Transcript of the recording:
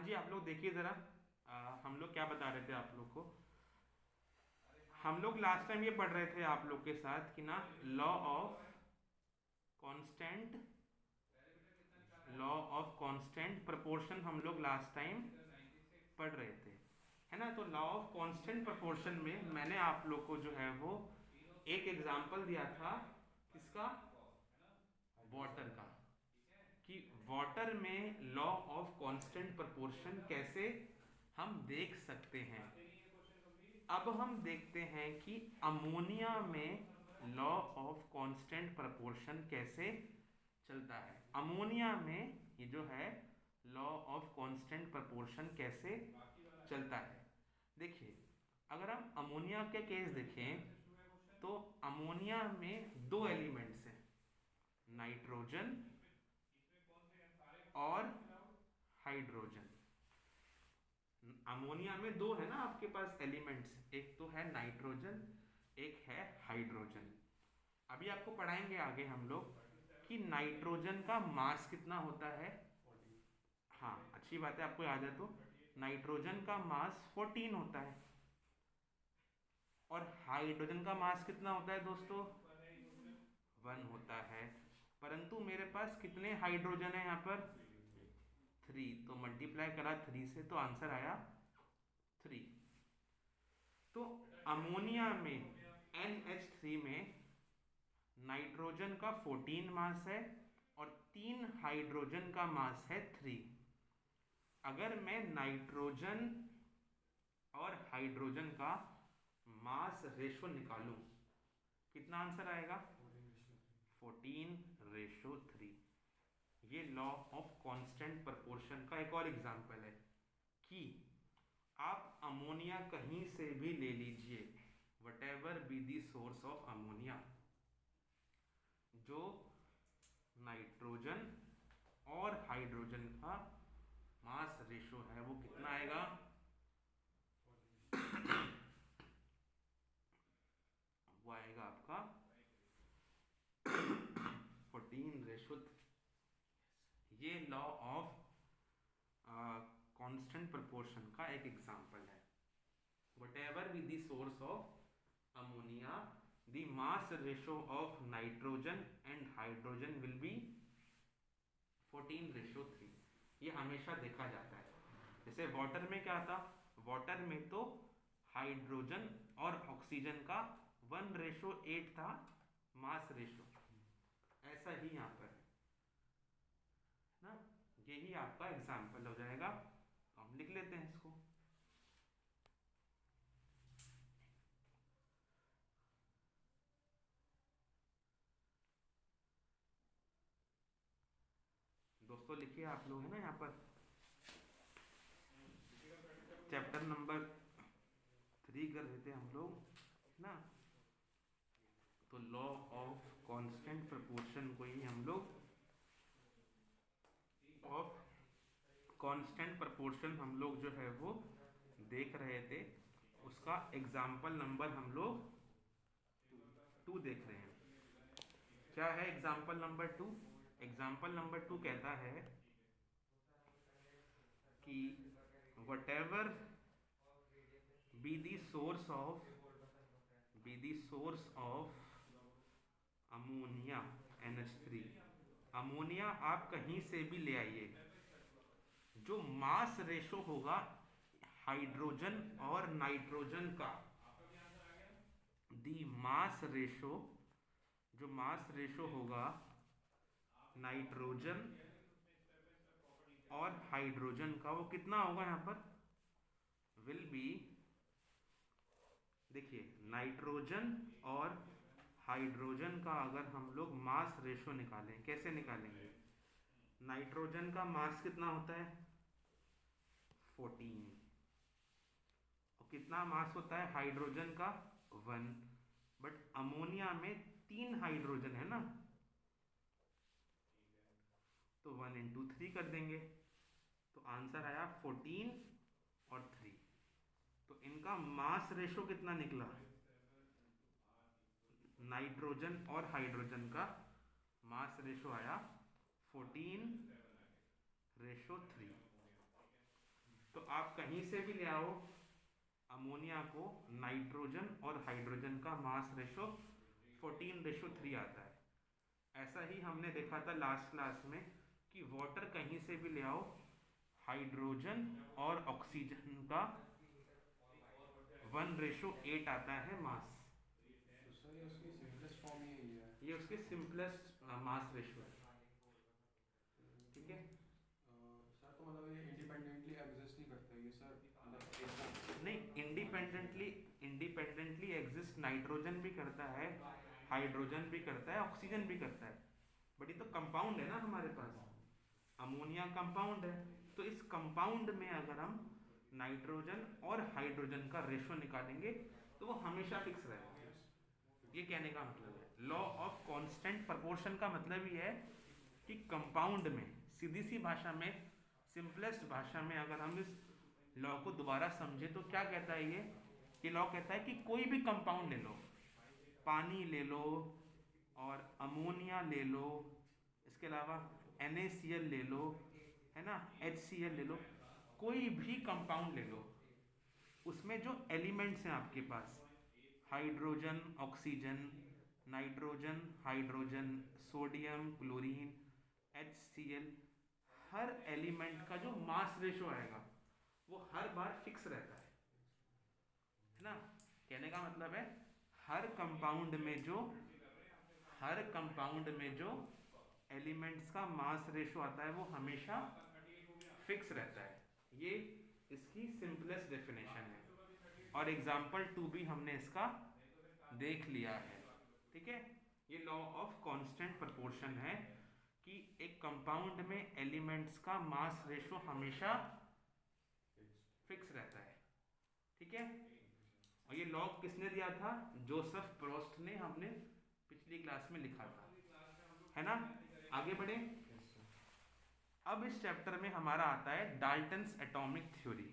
हाँ जी, आप लोग देखिए ज़रा। हम लोग क्या बता रहे थे आप लोग को। हम लोग लास्ट टाइम ये पढ़ रहे थे आप लोग के साथ कि ना law of constant law of constant proportion हम लोग लास्ट टाइम पढ़ रहे थे, है ना। तो लॉ ऑफ कांस्टेंट प्रोपोर्शन में मैंने आप लोग को जो है वो एक एग्जांपल दिया था। किसका? वाटर का। कि वाटर में लॉ ऑफ कांस्टेंट प्रोपोर्शन कैसे हम देख सकते हैं। अब हम देखते हैं कि अमोनिया में लॉ ऑफ कांस्टेंट प्रोपोर्शन कैसे चलता है। अमोनिया में ये जो है लॉ ऑफ कांस्टेंट प्रोपोर्शन कैसे चलता है। देखिए, अगर हम अमोनिया के केस देखें तो अमोनिया में दो एलिमेंट्स हैं, नाइट्रोजन और हाइड्रोजन। अमोनिया में दो है ना आपके पास एलिमेंट्स, एक तो है नाइट्रोजन, एक है हाइड्रोजन। अभी आपको पढ़ाएंगे आगे हम लोग कि नाइट्रोजन का मास कितना होता है। हाँ, अच्छी बात है, आपको याद है। तो नाइट्रोजन का मास 14 होता है और हाइड्रोजन का मास कितना होता है दोस्तों? 1 होता है। परंतु मेरे पास कितने हाइड्रोजन है यहाँ पर? 3। तो मल्टीप्लाई करा 3 से तो आंसर आया 3। तो अमोनिया में NH3 में नाइट्रोजन का 14 मास है और 3 हाइड्रोजन का मास है 3। अगर मैं नाइट्रोजन और हाइड्रोजन का मास रेशो निकालूं, कितना आंसर आएगा? 14:3। ये लॉ ऑफ कांस्टेंट प्रोपोर्शन का एक और एग्जांपल है कि आप अमोनिया कहीं से भी ले लीजिए, what ever be the source of ammonia, जो नाइट्रोजन और हाइड्रोजन का मास रेशो है वो कितना आएगा? वो आएगा आपका 14:। ये लॉ ऑफ कांस्टेंट प्रोपोर्शन का एक एग्जांपल है। whatever be the source of ammonia, the mass ratio of nitrogen and hydrogen will be 14:3। ये हमेशा देखा जाता है। जैसे वाटर में क्या था? वाटर में तो हाइड्रोजन और ऑक्सीजन का 1:8 था मास रेशो। ऐसा ही यहाँ पर है ना। यही आपका एग्जाम्पल हो जाएगा, तो हम लिख लेते हैं इसको। दोस्तों लिखिए आप लोग, है ना। यहाँ पर चैप्टर नंबर 3 कर रहे थे हम लोग, है ना। तो लॉ ऑफ कांस्टेंट प्रोपोर्शन को ही हम लोग ऑफ कांस्टेंट प्रोपोर्शन हम लोग जो है वो देख रहे थे। उसका एग्जाम्पल नंबर हम लोग 2 देख रहे हैं। क्या है एग्जाम्पल नंबर 2? एग्जाम्पल नंबर 2 कहता है कि whatever be the source of ammonia NH3। Ammonia आप कहीं से भी ले आइए, जो मास रेशो होगा हाइड्रोजन और नाइट्रोजन का, दी मास रेशो, जो मास रेशो होगा नाइट्रोजन और हाइड्रोजन का, वो कितना होगा यहाँ पर? विल बी, देखिए, नाइट्रोजन और हाइड्रोजन का अगर हम लोग मास रेशो निकालें, कैसे निकालेंगे? नाइट्रोजन का मास कितना होता है? 14। और कितना मास होता है हाइड्रोजन का? 1। बट अमोनिया में 3 हाइड्रोजन है ना, तो 1 × 3 कर देंगे, तो आंसर आया 14 और 3। तो इनका मास रेशो कितना निकला? नाइट्रोजन और हाइड्रोजन का मास रेशो आया 14:3। कहीं से भी ले आओ अमोनिया को, नाइट्रोजन और हाइड्रोजन का मास रेशो 14:3 आता है। ऐसा ही हमने देखा था लास्ट क्लास में कि वाटर कहीं से भी ले आओ, हाइड्रोजन और ऑक्सीजन का 1:8 आता है मास। तो सर ये उसकी सिंपलेस्ट फॉर्म ही यही है। ये उसके सिंपलेस्ट मास रेशो है। ठीक है, सर तो मतलब ये इंडिपेंडेंटली एग्जिस्ट नहीं करता ये सर, मतलब नहीं इंडिपेंडेंटली एग्जिस्ट नाइट्रोजन भी करता है, हाइड्रोजन भी करता है, ऑक्सीजन भी करता है, बट ये तो कंपाउंड है ना हमारे पास, अमोनिया कंपाउंड है। तो इस कंपाउंड में अगर हम नाइट्रोजन और हाइड्रोजन का रेशो निकालेंगे तो वो हमेशा फिक्स रहेगा। ये कहने का मतलब है लॉ ऑफ कांस्टेंट प्रोपोर्शन का मतलब ये है कि कंपाउंड में, सीधी सी भाषा में, सिंपलेस्ट भाषा में अगर हम इस लॉ को दोबारा समझे तो क्या कहता है ये लॉ कहता है कि कोई भी कंपाउंड ले लो, पानी ले लो और अमोनिया ले लो, इसके अलावा NaCl ले लो, है ना, HCl ले लो, कोई भी कंपाउंड ले लो, उसमें जो एलिमेंट्स हैं आपके पास, hydrogen, oxygen, nitrogen, hydrogen, sodium, chlorine, HCl, हर एलिमेंट का जो मास रेशो आएगा वो हर बार फिक्स रहता है ना। कहने का मतलब है हर कंपाउंड में जो एलिमेंट्स का मास रेशो आता है वो हमेशा फिक्स रहता है। ये इसकी सिंपलेस्ट डेफिनेशन है और एग्जाम्पल 2 भी हमने इसका देख लिया है। ठीक है, ये लॉ ऑफ कांस्टेंट प्रोपोर्शन है कि एक कंपाउंड में एलिमेंट्स का मास रेशो हमेशा फिक्स रहता है। ठीक है, और ये लॉ किसने दिया था? जोसेफ प्रोस्ट ने, हमने पिछली क्लास में लिखा था, है ना। आगे बढ़े। अब इस चैप्टर में हमारा आता है डाल्टन्स एटॉमिक थ्योरी।